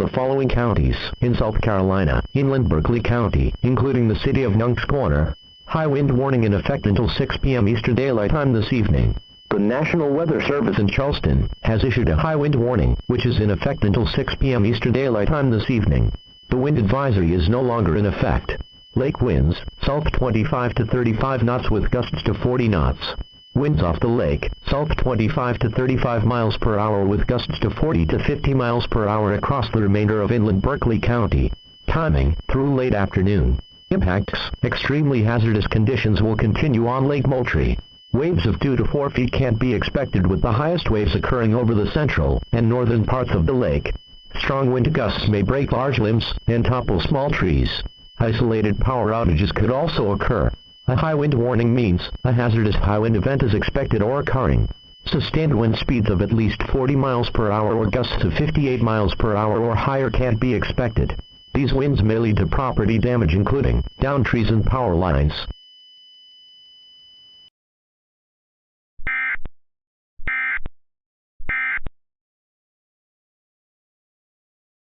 the following counties in South Carolina: inland Berkeley County, including the city of Young's Corner. High wind warning in effect until 6 p.m. Eastern Daylight Time this evening. The National Weather Service in Charleston has issued a high wind warning, which is in effect until 6 p.m. Eastern Daylight Time this evening. The wind advisory is no longer in effect. Lake winds, south 25 to 35 knots with gusts to 40 knots. Winds off the lake, south 25 to 35 miles per hour with gusts to 40 to 50 miles per hour across the remainder of inland Berkeley County. Timing, through late afternoon. Impacts, extremely hazardous conditions will continue on Lake Moultrie. Waves of 2 to 4 feet can't be expected, with the highest waves occurring over the central and northern parts of the lake. Strong wind gusts may break large limbs and topple small trees. Isolated power outages could also occur. A high wind warning means a hazardous high wind event is expected or occurring. Sustained wind speeds of at least 40 miles per hour or gusts of 58 miles per hour or higher can't be expected. These winds may lead to property damage, including downed trees and power lines.